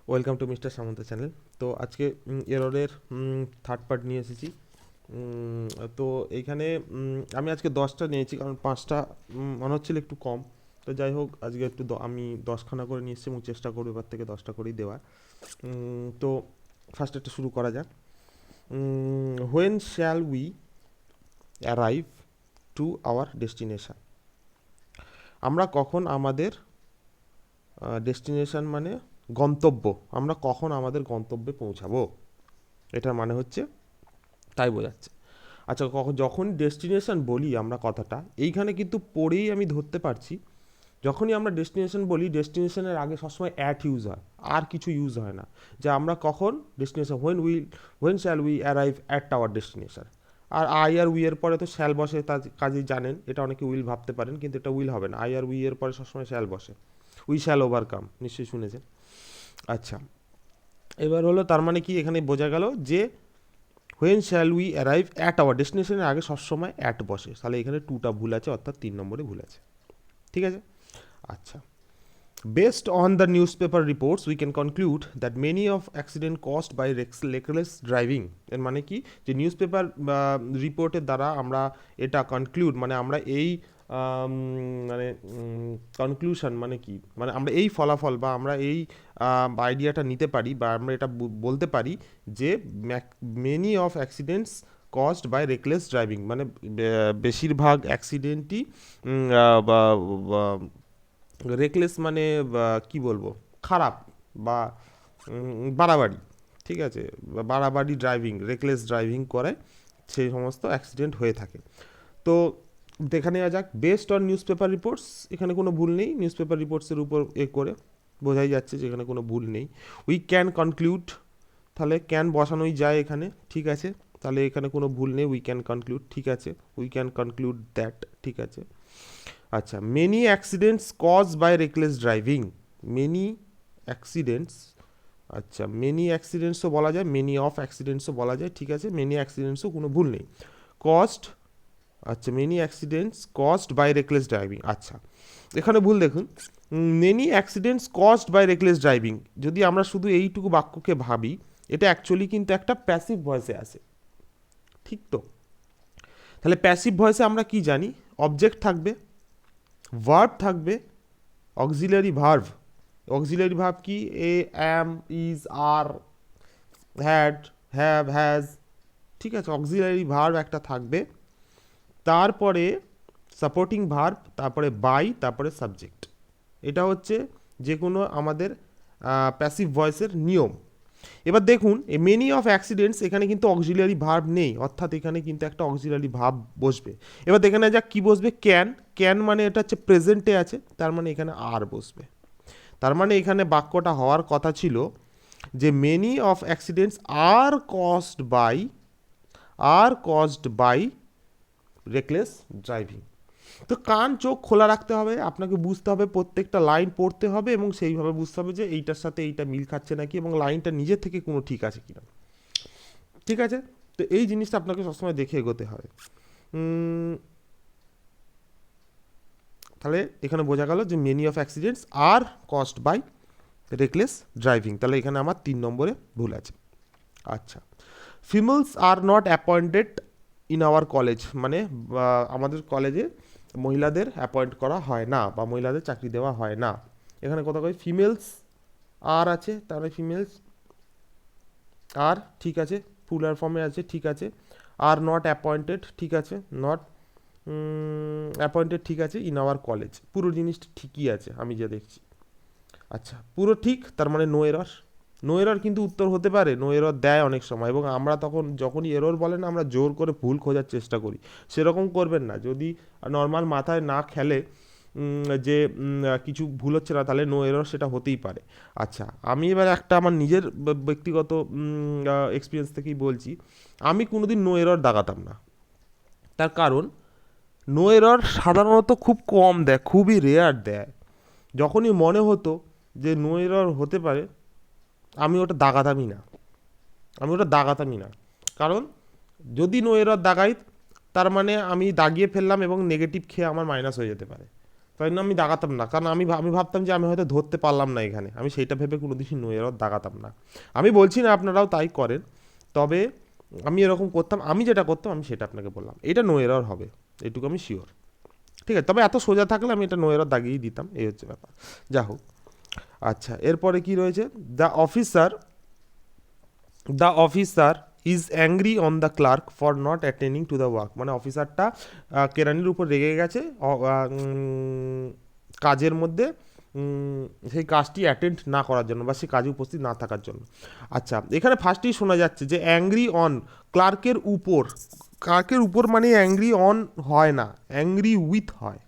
Welcome to mister Samanta channel. তো আজকে এররের থার্ড পার্ট নিয়ে এসেছি। উম, তো এইখানে আমি আজকে 10টা নিয়েছি, কারণ 5টা মনে হচ্ছিল একটু কম। তো যাই হোক, আজকে একটু আমি 10খানা করে নিয়ে এসেছি এবং চেষ্টা করবো এবার থেকে 10টা করেই দেওয়ার। তো ফার্স্ট একটা শুরু করা যাক। When shall we arrive to our destination? আমরা কখন আমাদের ডেস্টিনেশন মানে গন্তব্য, আমরা কখন আমাদের গন্তব্যে পৌঁছাবো, এটার মানে হচ্ছে তাই বোঝাচ্ছে। আচ্ছা, যখন ডেস্টিনেশন বলি আমরা কথাটা, এইখানে কিন্তু পড়েই আমি ধরতে পারছি, যখনই আমরা ডেস্টিনেশন বলি ডেস্টিনেশনের আগে সবসময় অ্যাট ইউজ হয়, আর কিছু ইউজ হয় না। যে আমরা কখন destination, when shall we arrive at our destination. আর আই আর উই এর পরে তো শ্যাল বসে, তার কাজেই জানেন, এটা অনেকে উইল ভাবতে পারেন, কিন্তু এটা উইল হবে না। আই আর উই এর পরে সবসময় শ্যাল বসে। উই শ্যাল ওভারকাম, নিশ্চয়ই শুনেছেন। আচ্ছা, এবার হলো তার মানে কি, এখানে বোঝা গেল যে when shall we arrive at our ডেস্টিনেশনের আগে সবসময় অ্যাট বসে, তাহলে এখানে টুটা ভুল আছে, অর্থাৎ 3 নম্বরে ভুল আছে। ঠিক আছে। আচ্ছা, based on the newspaper reports we can conclude that many of accident cost by reckless driving. এর মানে কি, যে নিউজ পেপার রিপোর্টের দ্বারা আমরা এটা কনক্লুড, মানে আমরা এই মানে কনক্লুশন মানে কি, মানে আমরা এই ফলাফল বা আমরা এই আইডিয়াটা নিতে পারি, বা আমরা এটা বলতে পারি যে many of accidents cost by reckless driving, মানে বেশিরভাগ অ্যাক্সিডেন্টই রেকলেস মানে কি বলবো, খারাপ বা বাড়াবাড়ি, ঠিক আছে, বাড়াবাড়ি ড্রাইভিং, রেকলেস ড্রাইভিং করে সেই সমস্ত অ্যাক্সিডেন্ট হয়ে থাকে। তো দেখে নেওয়া যাক, based on news paper reports, এখানে কোনো ভুল নেই, নিউজ পেপার রিপোর্টসের উপর করে বোঝাই যাচ্ছে যে এখানে কোনো ভুল নেই। উই ক্যান কনক্লুড, তাহলে ক্যান বসানোই যায় এখানে, ঠিক আছে, তাহলে এখানে কোনো ভুল নেই, উই ক্যান কনক্লুড, ঠিক আছে, উই ক্যান কনক্লুড দ্যাট, ঠিক আছে। আচ্ছা, many accidents cause by reckless driving, many accidents, আচ্ছা মেনি অ্যাক্সিডেন্টসও বলা যায়, মেনি অফ অ্যাক্সিডেন্টসও বলা যায়, ঠিক আছে, মেনি অ্যাক্সিডেন্টসও কোনো ভুল নেই। কস্ট, আচ্ছা many accidents cost by reckless driving, আচ্ছা এখানে ভুল দেখুন, many accidents cost by reckless driving, যদি আমরা শুধু এইটুকু বাক্যকে ভাবি, এটা অ্যাকচুয়ালি কিন্তু একটা প্যাসিভ ভয়েসে আসে, ঠিক তো? তাহলে প্যাসিভ ভয়েসে আমরা কি জানি, অবজেক্ট থাকবে, ভার্ব থাকবে, অক্সিলারি ভার্ভ। অক্সিলারি ভার্ব কি, a, am, is, are, had, have, has, ঠিক আছে, অক্সিলারি ভার্ব একটা থাকবে, তারপরে সাপোর্টিং ভার্ব, তারপরে বাই, তারপরে সাবজেক্ট। এটা হচ্ছে যে কোনো আমাদের প্যাসিভ ভয়েসের নিয়ম। এবার দেখুন, এই মেনি অফ অ্যাক্সিডেন্টস, এখানে কিন্তু অক্সিলারি ভার্ব নেই, অর্থাৎ এখানে কিন্তু একটা অক্সিলারি ভার্ব বসবে। এবার দেখে নেওয়া যাক কী বসবে, ক্যান। ক্যান মানে এটা হচ্ছে প্রেজেন্টে আছে, তার মানে এখানে আর বসবে। তার মানে এখানে বাক্যটা হওয়ার কথা ছিল যে many of accidents are caused by reckless driving. তো কান চোখ খোলা রাখতে হবে, আপনাকে বুঝতে হবে, প্রত্যেকটা লাইন পড়তে হবে এবং সেইভাবে বুঝতে হবে যে এইটার সাথে এইটা মিল খাচ্ছে নাকি, এবং লাইনটা নিজের থেকে কোনো ঠিক আছে কিনা, ঠিক আছে। তো এই জিনিসটা আপনাকে সবসময় দেখে এগোতে হবে। তাহলে এখানে বোঝা গেল যে many of accidents are cost by reckless driving, তাহলে এখানে আমার 3 নম্বরে ভুল আছে। আচ্ছা, females are not appointed in our college, মানে আমাদের কলেজে মহিলাদের অ্যাপয়েন্ট করা হয় না বা মহিলাদের চাকরি দেওয়া হয় না। এখানে কথা কই, ফিমেলস আর আছে, তাহলে ফিমেলস আর, ঠিক আছে, প্লুরাল ফর্মে আছে, ঠিক আছে। আর নট অ্যাপয়েন্টেড, ঠিক আছে, নট অ্যাপয়েন্টেড, ঠিক আছে, ইন আওয়ার কলেজ, পুরো জিনিসটা ঠিকই আছে আমি যা দেখছি। আচ্ছা, পুরো ঠিক, তার মানে নো এরর। নো এরর কিন্তু উত্তর হতে পারে, নো এরর দেয় অনেক সময়, এবং আমরা তখন যখনই এরর বলে না, আমরা জোর করে ভুল খোঁজার চেষ্টা করি, সেরকম করবেন না। যদি নর্মাল মাথায় না খেলে যে কিছু ভুল হচ্ছে না, তাহলে নো এরর সেটা হতেই পারে। আচ্ছা, আমি এবার একটা আমার নিজের ব্যক্তিগত এক্সপিরিয়েন্স থেকেই বলছি, আমি কোনোদিন নো এরর দাগাতাম না। তার কারণ, নো এরর সাধারণত খুব কম দেয়, খুবই রেয়ার দেয়। যখনই মনে হতো যে নো এরর হতে পারে, আমি ওটা দাগাতামই না, আমি ওটা দাগাতামই না। কারণ যদি নো এরর দাগাই, তার মানে আমি দাগিয়ে ফেললাম এবং নেগেটিভ খেয়ে আমার মাইনাস হয়ে যেতে পারে। তাই জন্য আমি দাগাতাম না, কারণ আমি ভাবতাম যে আমি হয়তো ধরতে পারলাম না এখানে, আমি সেইটা ভেবে কোনোদিনই নো এরর দাগাতাম না। আমি বলছি না আপনারাও তাই করেন, তবে আমি এরকম করতাম, আমি যেটা করতাম আমি সেটা আপনাকে বললাম, এটা নো এরর হবে, এটুকু আমি শিওর। ঠিক আছে, তবে এত সোজা থাকলে আমি এটা নো এরর দাগিয়েই দিতাম, এই হচ্ছে ব্যাপার। যা হোক, আচ্ছা এরপরে কি রয়েছে, the officer the officer is angry on the clerk for not attending to the work, মানে অফিসারটা কেরানির উপর রেগে গেছে কাজের মধ্যে সেই কাজটি অ্যাটেন্ড না করার জন্য বা সেই কাজে উপস্থিত না থাকার জন্য। আচ্ছা, এখানে ফার্স্টেই শোনা যাচ্ছে যে অ্যাংরি অন, ক্লার্কের উপর, ক্লার্কের উপর মানে অ্যাংরি অন হয় না, অ্যাংরি উইথ হয়,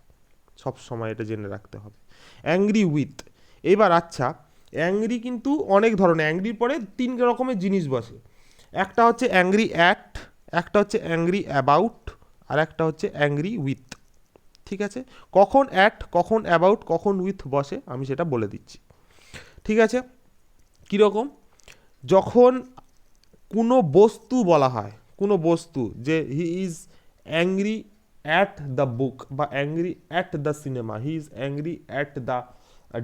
সব সময় এটা জেনে রাখতে হবে, অ্যাংরি উইথ। এবার আচ্ছা, অ্যাংরি কিন্তু অনেক ধরনের, অ্যাংরির পরে তিন রকমের জিনিস বসে, একটা হচ্ছে অ্যাংরি অ্যাট, একটা হচ্ছে অ্যাংরি অ্যাবাউট, আর একটা হচ্ছে অ্যাংরি উইথ। ঠিক আছে, কখন অ্যাট, কখন অ্যাবাউট, কখন উইথ বসে আমি সেটা বলে দিচ্ছি। ঠিক আছে, কীরকম, যখন কোনো বস্তু বলা হয়, কোনো বস্তু, যে he is angry at the book বা angry at the cinema, he is angry at the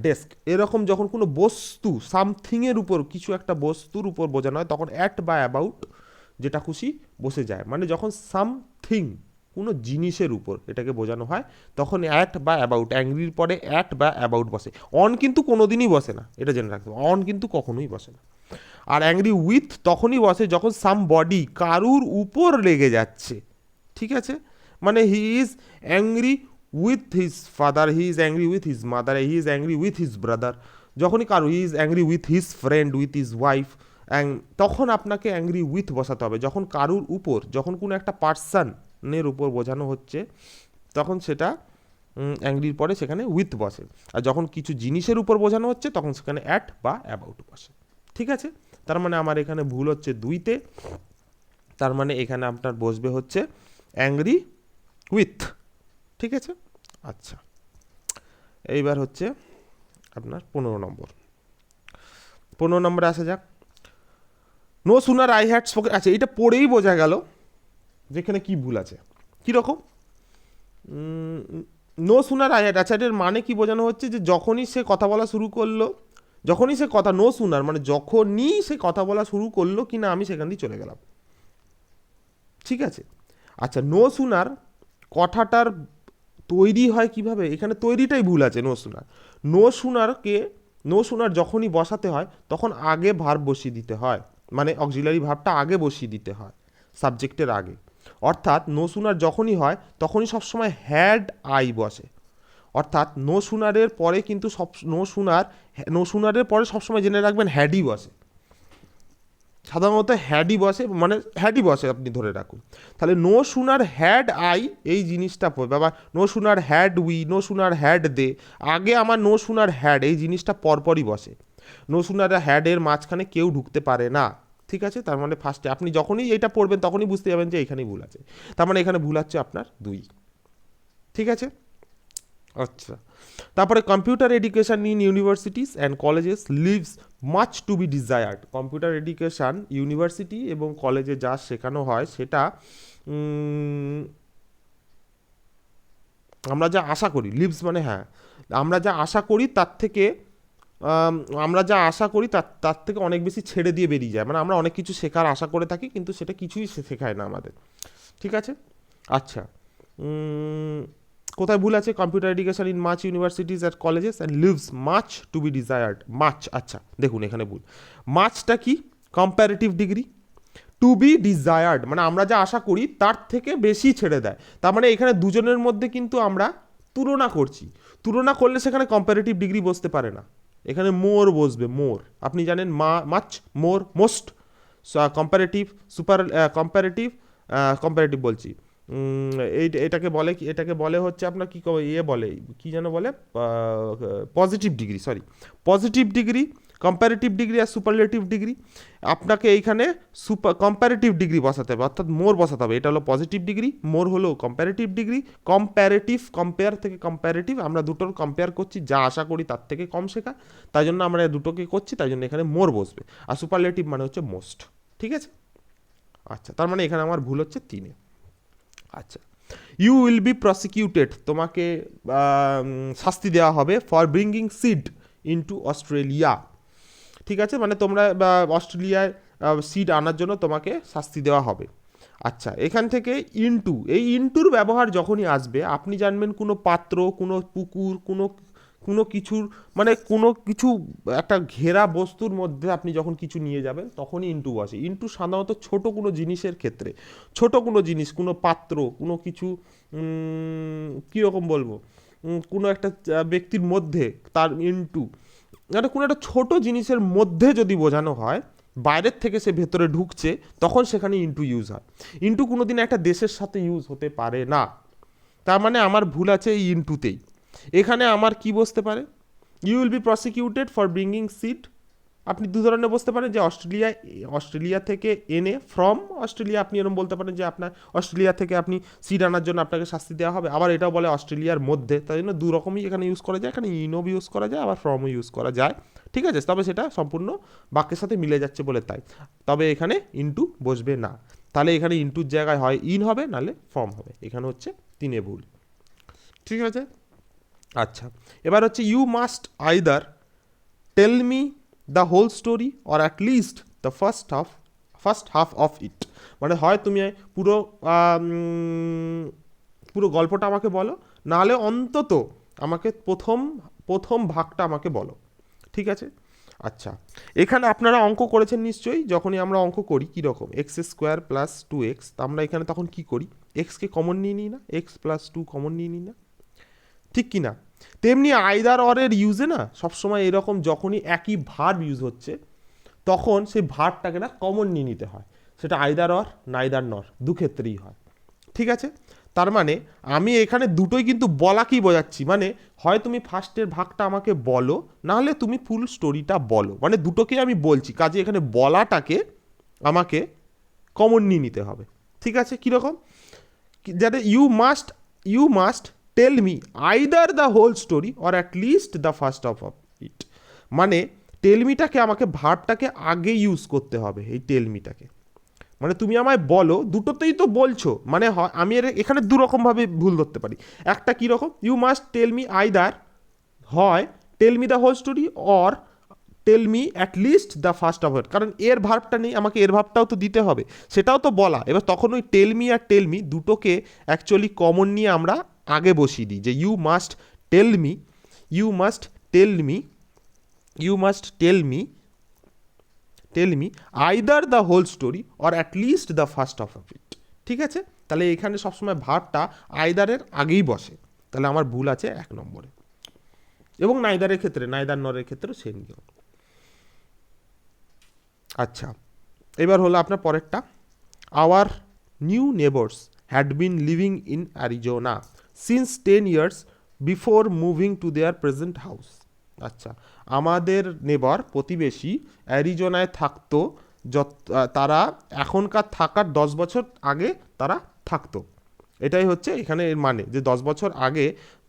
desk, এরকম যখন কোনো বস্তু সামথিংয়ের উপর, কিছু একটা বস্তুর উপর বোঝানো হয় তখন অ্যাট বা অ্যাবাউট যেটা খুশি বসে যায়, মানে যখন সামথিং কোনো জিনিসের উপর এটাকে বোঝানো হয় তখন অ্যাট বা অ্যাবাউট, অ্যাংরির পরে অ্যাট বা অ্যাবাউট বসে। অন কিন্তু কোনো দিনই বসে না, এটা জেনে রাখতে হবে, অন কিন্তু কখনোই বসে না। আর অ্যাংরি উইথ তখনই বসে যখন সাম বডি, কারুর উপর লেগে যাচ্ছে। ঠিক আছে, মানে হি is angry with his father, he is angry with his mother, he is angry with his brother, যখনই কারু, হি is angry with his friend, with his wife, তখন আপনাকে অ্যাংরি উইথ বসাতে হবে। যখন কারুর উপর, যখন কোনো একটা পার্সনের উপর বোঝানো হচ্ছে তখন সেটা অ্যাংরির পরে সেখানে উইথ বসে, আর যখন কিছু জিনিসের উপর বোঝানো হচ্ছে তখন সেখানে অ্যাট বা অ্যাবাউট বসে। ঠিক আছে, তার মানে আমার এখানে ভুল হচ্ছে দুইতে, তার মানে এখানে আপনার বসবে হচ্ছে অ্যাংরি উইথ। ঠিক আছে, আচ্ছা এইবার হচ্ছে আপনার 15 নম্বর, 15 নম্বরে আসা যাক। No sooner I had spoken, আচ্ছা এটা পড়েই বোঝা গেল যেখানে কি ভুল আছে। কীরকম, নো সুনার আই হ্যাড, আচ্ছা এটার মানে কি বোঝানো হচ্ছে, যে যখনই সে কথা বলা শুরু করলো, যখনই সে কথা, নো সুনার মানে যখনই সে কথা বলা শুরু করলো কিনা আমি সেখান দিয়ে চলে গেলাম। ঠিক আছে, আচ্ছা নো সুনার কথাটার তৈরি হয় কিভাবে, এখানে তৈরিটাই ভুল আছে। নো সুনার, নো সুনারকে, নো সুনার যখনই বসাতে হয় তখন আগে ভার্ব বসিয়ে দিতে হয়, মানে অক্সিলারি ভার্বটা আগে বসিয়ে দিতে হয় সাবজেক্টের আগে। অর্থাৎ নো সুনার যখনই হয় তখনই সবসময় হ্যাড আই বসে, অর্থাৎ নো সুনারের পরে কিন্তু সব, নো সুনারের পরে সবসময় জেনে রাখবেন হ্যাডই বসে, সাধারণত হ্যাডই বসে, মানে হ্যাডই বসে আপনি ধরে রাখুন। তাহলে নো সুনার হ্যাড আই এই জিনিসটা পড়বে, আবার no sooner had we, no sooner had they, আগে আমার নো সুনার হ্যাড এই জিনিসটা পরপরই বসে, নো সুনার হ্যাডের মাঝখানে কেউ ঢুকতে পারে না। ঠিক আছে, তার মানে ফার্স্টে আপনি যখনই এটা পড়বেন তখনই বুঝতে যাবেন যে এখানেই ভুল আছে, তার মানে এখানে ভুল হচ্ছে আপনার 2। ঠিক আছে, আচ্ছা তারপরে computer education in universities and colleges leaves much to be desired, computer education university এবং কলেজে যা শেখানো হয় সেটা আমরা যা আশা করি, লিভস মানে হ্যাঁ, আমরা যা আশা করি তার থেকে আমরা যা আশা করি তার থেকে অনেক বেশি ছেড়ে দিয়ে বেরিয়ে যায়, মানে আমরা অনেক কিছু শেখার আশা করে থাকি কিন্তু সেটা কিছুই শেখায় না আমাদের। ঠিক আছে, আচ্ছা কোথায় ভুল আছে, computer education in much universities and colleges and leaves much to be desired, much, আচ্ছা দেখুন এখানে ভুল, মাচটা কি, comparative degree, to be desired মানে আমরা যা আশা করি তার থেকে বেশি ছেড়ে দেয়, তার মানে এখানে দুজনের মধ্যে কিন্তু আমরা তুলনা করছি, তুলনা করলে সেখানে কম্প্যারেটিভ ডিগ্রি বসতে পারে না, এখানে মোর বসবে, মোর, আপনি জানেন much, more, most, comparative, super comparative, comparative বলছি, এটাকে বলে কি, এটাকে বলে হচ্ছে আপনার কি ইয়ে বলে, কি যেন বলে, positive degree, sorry positive degree, comparative degree আর সুপারলেটিভ ডিগ্রি, আপনাকে এইখানে কম্প্যারেটিভ ডিগ্রি বসাতে হবে, অর্থাৎ মোর বসাতে হবে, এটা হলো পজিটিভ ডিগ্রি, মোর হলো কম্প্যারেটিভ ডিগ্রি, কম্প্যারেটিভ, কম্পেয়ার থেকে কম্প্যারেটিভ, আমরা দুটোর কম্পেয়ার করছি, যা আশা করি তার থেকে কম শেখা, তাই জন্য আমরা দুটোকে করছি, তাই জন্য এখানে মোর বসবে, আর সুপারলেটিভ মানে হচ্ছে মোস্ট। ঠিক আছে, আচ্ছা তার মানে এখানে আমার ভুল হচ্ছে 3-এ। আচ্ছা ইউ উইল বি প্রসিকিউটেড, তোমাকে শাস্তি দেওয়া হবে for bringing seed into Australia. ঠিক আছে, মানে তোমরা অস্ট্রেলিয়ায় সিড আনার জন্য তোমাকে শাস্তি দেওয়া হবে। আচ্ছা, এখান থেকে ইনটু, এই ইনটুর ব্যবহার যখনই আসবে আপনি জানবেন কোনো পাত্র, কোনো পুকুর, কোনো কিছুর, মানে কোনো কিছু একটা ঘেরা বস্তুর মধ্যে আপনি যখন কিছু নিয়ে যাবেন তখনই ইনটু বসে। ইনটু সাধারণত ছোট কোনো জিনিসের ক্ষেত্রে, ছোট কোনো জিনিস, কোনো পাত্র, কোনো কিছু, কীরকম বলবো, কোনো একটা ব্যক্তির মধ্যে তার ইনটু, মানে কোনো একটা ছোট জিনিসের মধ্যে যদি বোঝানো হয়, বাইরের থেকে সে ভেতরে ঢুকছে, তখন সেখানে ইনটু ইউজ হয়। ইনটু কোনো দিন একটা দেশের সাথে ইউজ হতে পারে না। তার মানে আমার ভুল আছে এই ইনটুতেই। এখানে আমার কি বসতে পারে, you will be prosecuted for bringing seed. আপনি দু ধরনের বসতে পারেন, যে অস্ট্রেলিয়া থেকে এনে, ফ্রম অস্ট্রেলিয়া আপনি এরকম বলতে পারেন যে আপনার অস্ট্রেলিয়া থেকে আপনি সিড আনার জন্য আপনাকে শাস্তি দেওয়া হবে। আবার এটাও বলে অস্ট্রেলিয়ার মধ্যে, তাই জন্য দু রকমই এখানে ইউজ করা যায়। এখানে ইনও ইউজ করা যায়, আবার ফ্রমও ইউজ করা যায়। ঠিক আছে, তবে সেটা সম্পূর্ণ বাক্যের সাথে মিলে যাচ্ছে বলে তাই। তবে এখানে ইনটু বসবে না। তাহলে এখানে ইনটুর জায়গায় হয় ইন হবে, নাহলে ফ্রম হবে। এখানে হচ্ছে 3 ভুল। ঠিক আছে। আচ্ছা, এবার হচ্ছে you must either tell me the whole story or at least the first half of it. মানে হয় তুমি পুরো পুরো গল্পটা আমাকে বলো, নাহলে অন্তত আমাকে প্রথম ভাগটা আমাকে বলো। ঠিক আছে। আচ্ছা, এখানে আপনারা অঙ্ক করেছেন নিশ্চয়ই। যখনই আমরা অঙ্ক করি কীরকম, এক্স স্কোয়ার প্লাস 2x, আমরা এখানে তখন কি করি, এক্সকে কমন নিয়ে নিই না, এক্স প্লাস 2 কমন নিয়ে নিই না, ঠিক কি না? তেমনি আইদার অরের ইউজে না সবসময় এরকম, যখনই একই ভার্ব ইউজ হচ্ছে তখন সেই ভার্বটাকে না কমন নিয়ে নিতে হয়। সেটা আইদার অর, নাইদার নর, দু ক্ষেত্রেই হয়। ঠিক আছে, তার মানে আমি এখানে দুটোই কিন্তু বলাকেই বোঝাচ্ছি। মানে হয় তুমি ফার্স্টের ভাগটা আমাকে বলো, নাহলে তুমি ফুল স্টোরিটা বলো, মানে দুটোকেই আমি বলছি। কাজে এখানে বলাটাকে আমাকে কমন নিয়ে নিতে হবে। ঠিক আছে, কীরকম, যাতে you must tell me either the whole story or at least the first of it. মানে টেলমিটাকে আমাকে ভার্বটাকে আগে ইউজ করতে হবে, এই টেলমিটাকে। মানে তুমি আমায় বলো, দুটোতেই তো বলছো, মানে আমি এখানে দুরকমভাবে ভুল ধরতে পারি। একটা কীরকম, you must tell me either, হয় tell me the whole story or tell me at least the first of it. কারণ এর ভার্বটা নেই, আমাকে এর ভার্বটাও তো দিতে হবে, সেটাও তো বলা। এবার তখন ওই টেল মি আর টেল মি দুটোকে অ্যাকচুয়ালি কমন নিয়ে আমরা আগে বসিয়ে দিই, যে you must tell me, you must tell me, you must tell me either the whole story or at least the first of it. ঠিক আছে, তাহলে এখানে সবসময় ভার্বটা আইদারের আগেই বসে। তাহলে আমার ভুল আছে 1 নম্বরে। এবং নাইদারের ক্ষেত্রে, নাইদার নরের ক্ষেত্রেও সেম নিয়ম। আচ্ছা, এবার হলো আপনার পরেরটা, our new neighbours had been living in Arizona since 10 years before moving to their present house. আচ্ছা, আমাদের নেবার, প্রতিবেশী অ্যারিজোনায় থাকতো, তারা এখনকার থাকার 10 বছর আগে তারা থাকতো। এটাই হচ্ছে এখানে এর মানে, যে 10 বছর আগে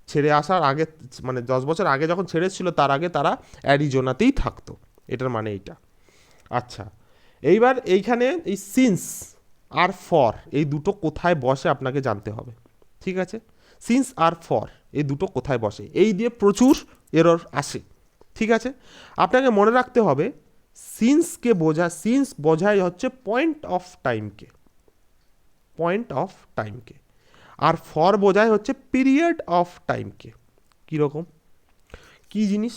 ছেড়ে আসার আগে, মানে 10 বছর আগে যখন ছেড়েছিল তার আগে তারা অ্যারিজোনাতেই থাকতো, এটার মানে এইটা। আচ্ছা, এইবার এইখানে এই সিন্স আর ফর এই দুটো কোথায় বসে আপনাকে জানতে হবে। ঠিক আছে, সিন্স আর ফর এই দুটো কোথায় বসে, এই দিয়ে প্রচুর এরর আসে। ঠিক আছে, আপনাকে মনে রাখতে হবে সিন্স বোঝায় হচ্ছে পয়েন্ট অফ টাইমকে, আর ফর বোঝায় হচ্ছে পিরিয়ড অফ টাইমকে। কীরকম, কী জিনিস,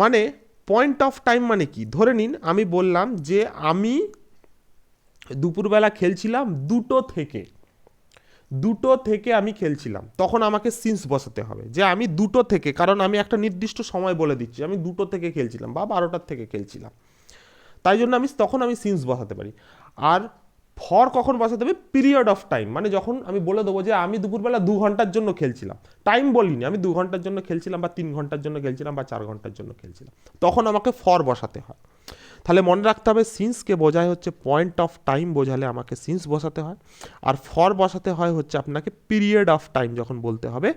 মানে পয়েন্ট অফ টাইম মানে কি, ধরে নিন আমি বললাম যে আমি দুপুরবেলা খেলছিলাম 2টো থেকে আমি খেলছিলাম, তখন আমাকে সিন্স বসাতে হবে যে আমি 2টো থেকে, কারণ আমি একটা নির্দিষ্ট সময় বলে দিচ্ছি, আমি 2টো থেকে খেলছিলাম বা 12টার থেকে খেলছিলাম, তাই জন্য তখন আমি সিন্স বসাতে পারি। আর ফর কখন বসাতে হবে, পিরিয়ড অফ টাইম, মানে যখন আমি বলে দেবো যে আমি দুপুরবেলা 2 ঘন্টার জন্য খেলছিলাম, টাইম বলিনি, আমি 2 ঘন্টার জন্য খেলছিলাম বা 3 ঘন্টার জন্য খেলছিলাম বা 4 ঘন্টার জন্য খেলছিলাম, তখন আমাকে ফর বসাতে হয়। তাহলে মনে রাখতে হবে সিন্সকে বোঝায় হচ্ছে পয়েন্ট অফ টাইম বোঝালে আমাকে সিন্স বসাতে হয়, আর ফর বসাতে হয় হচ্ছে আপনাকে পিরিয়ড অফ টাইম যখন বলতে হবে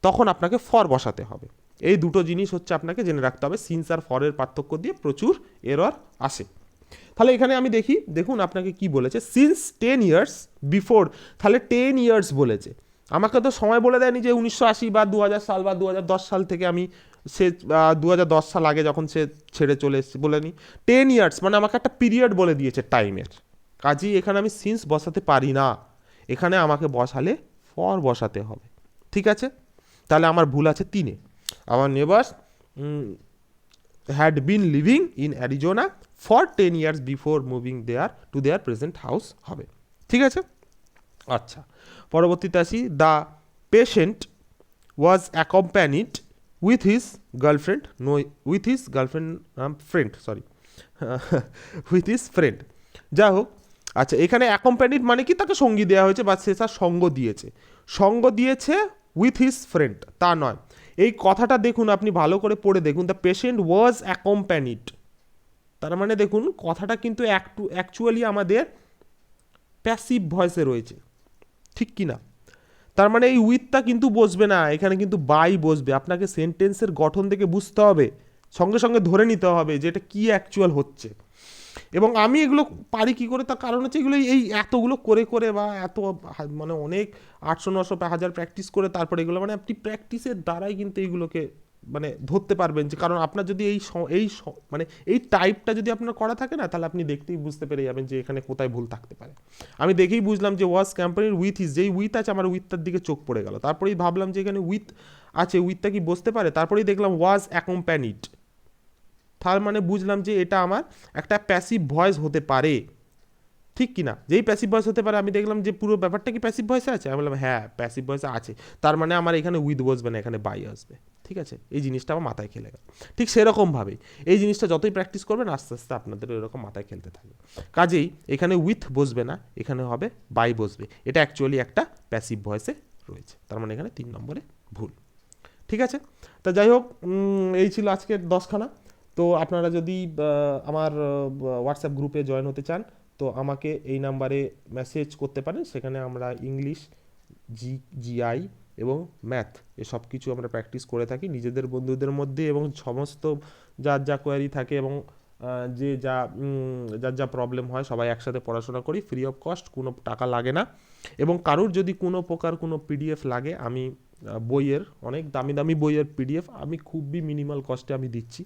তখন আপনাকে ফর বসাতে হবে। এই দুটো জিনিস হচ্ছে আপনাকে জেনে রাখতে হবে। সিন্স আর ফরের পার্থক্য দিয়ে প্রচুর এরর আসে। তাহলে এখানে আমি দেখি, দেখুন আপনাকে কি বলেছে, সিন্স 10 ইয়ার্স বিফোর, তাহলে 10 ইয়ার্স বলেছে। আমাকে তো সময় বলে দেয়নি যে 1980 বা 2000 সাল বা 2010 সাল থেকে আমি, সে 2010 সাল আগে যখন সে ছেড়ে চলে এসেছে বলেনি। 10 ইয়ার্স মানে আমাকে একটা পিরিয়ড বলে দিয়েছে টাইমের, কাজেই এখানে আমি সিন্স বসাতে পারি না, এখানে আমাকে বসালে ফর বসাতে হবে। ঠিক আছে, তাহলে আমার ভুল আছে 3-এ। আমার neighbours had been living in Arizona for 10 years before moving there to their present house হবে। ঠিক আছে, আচ্ছা পরবর্তীতে আসি। The patient was accompanied with his girlfriend, no with his girlfriend friend, sorry with his friend, যা হোক। আচ্ছা এখানে অ্যাকম্প্যানিড মানে কি, তাকে সঙ্গী দেওয়া হয়েছে বা সে তার সঙ্গ দিয়েছে, সঙ্গ দিয়েছে উইথ হিজ ফ্রেন্ড তা নয়। এই কথাটা দেখুন, আপনি ভালো করে পড়ে দেখুন, দ্য পেশেন্ট ওয়াজ অ্যাকম্প্যানিড, তার মানে দেখুন কথাটা কিন্তু অ্যাকচুয়ালি আমাদের প্যাসিভ ভয়েসে রয়েছে, ঠিক কি না? তার মানে এই উইথটা কিন্তু বসবে না, এখানে কিন্তু বাই বসবে। আপনাকে সেন্টেন্সের গঠন থেকে বুঝতে হবে, সঙ্গে সঙ্গে ধরে নিতে হবে যে এটা কী অ্যাকচুয়াল হচ্ছে। এবং আমি এগুলো পারি কী করে, তার কারণ হচ্ছে এগুলো এই এতগুলো করে করে বা এত মানে অনেক 800-900-1000 প্র্যাকটিস করে তারপরে এগুলো, মানে আপনি প্র্যাকটিসের দ্বারাই কিন্তু এইগুলোকে মানে ধরতে পারবেন। যে কারণ আপনার যদি মানে এই টাইপটা যদি আপনার করা থাকে না, তাহলে আপনি দেখতেই বুঝতে পেরে যাবেন যে এখানে কোথায় ভুল থাকতে পারে। আমি দেখেই বুঝলাম যে ওয়াজ কোম্পানির উইথ ইজ, যেই উইথ আছে আমার উইথটার দিকে চোখ পড়ে গেল, তারপরেই ভাবলাম যে এখানে উইথ আছে, উইথটা কি বসতে পারে, তারপরেই দেখলাম ওয়াজ অ্যাকম্প্যানিড, তার মানে বুঝলাম যে এটা আমার একটা প্যাসিভ ভয়েস হতে পারে, ঠিক কি না? যেই প্যাসিভ ভয়েস হতে পারে, আমি দেখলাম যে পুরো ব্যাপারটা কি প্যাসিভ ভয়েসে আছে, আমি বললাম হ্যাঁ প্যাসিভ ভয়েসে আছে, তার মানে আমার এখানে উইথ বসবে না, এখানে বাই আসবে। ঠিক আছে, এই জিনিসটা আমার মাথায় খেলে গেল। ঠিক সেরকমভাবেই এই জিনিসটা যতই প্র্যাকটিস করবেন আস্তে আস্তে আপনাদের এরকম মাথায় খেলতে থাকবে। কাজেই এখানে উইথ বসবে না, এখানে হবে বাই বসবে, এটা অ্যাকচুয়ালি একটা প্যাসিভ ভয়েসে রয়েছে, তার মানে এখানে 3 নম্বরে ভুল। ঠিক আছে, তা যাই হোক, এই ছিল আজকের 10খানা। তো আপনারা যদি আমার হোয়াটসঅ্যাপ গ্রুপে জয়েন হতে চান, তো আমাকে এই নাম্বারে মেসেজ করতে পারেন, সেখানে আমরা ইংলিশ, জিআই এবং ম্যাথ এসব কিছু আমরা প্র্যাকটিস করে থাকি নিজেদের বন্ধুদের মধ্যে, এবং সমস্ত যার যা কোয়ারি থাকে এবং যে যার যা প্রবলেম হয় সবাই একসাথে পড়াশোনা করি, ফ্রি অফ কস্ট, কোনো টাকা লাগে না। এবং কারোর যদি কোনো প্রকার কোনো পিডিএফ লাগে, আমি বইয়ের অনেক দামি দামি বইয়ের পিডিএফ আমি খুবই মিনিমাল কস্টে আমি দিচ্ছি,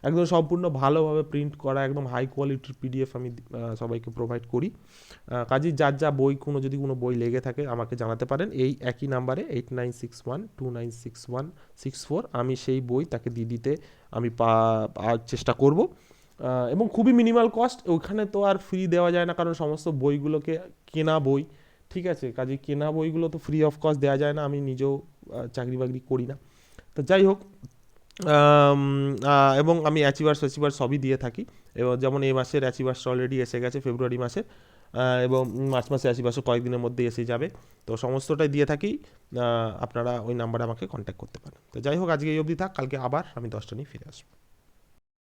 একদম সম্পূর্ণ ভালোভাবে প্রিন্ট করা একদম হাই কোয়ালিটির পিডিএফ আমি সবাইকে প্রোভাইড করি। কাজেই যার যা বই, যদি কোনো বই লেগে থাকে আমাকে জানাতে পারেন এই একই নাম্বারে 8961296164, আমি সেই বই তাকে দিয়ে দিতে আমি চেষ্টা করব। এবং খুবই মিনিমাল কস্ট, ওখানে তো আর ফ্রি দেওয়া যায় না, কারণ সমস্ত বইগুলোকে কেনা বই, ঠিক আছে, কাজে কেনা বইগুলো তো ফ্রি অফ কস্ট দেওয়া যায় না, আমি নিজেও চাকরি বাকরি করি না। তো যাই হোক, এবং আমি অ্যাচিভার্স সবই দিয়ে থাকি, এবং যেমন এই মাসের অ্যাচিভার্স অলরেডি এসে গেছে ফেব্রুয়ারি মাসের, এবং মার্চ মাসে অ্যাচিভার্সও কয়েকদিনের মধ্যে এসে যাবে, তো সমস্তটাই দিয়ে থাকি। আপনারা ওই নাম্বারে আমাকে কন্ট্যাক্ট করতে পারেন। তো যাই হোক, আজকে এই অবধি থাক, কালকে আবার আমি 10টা নিয়ে ফিরে আসবো।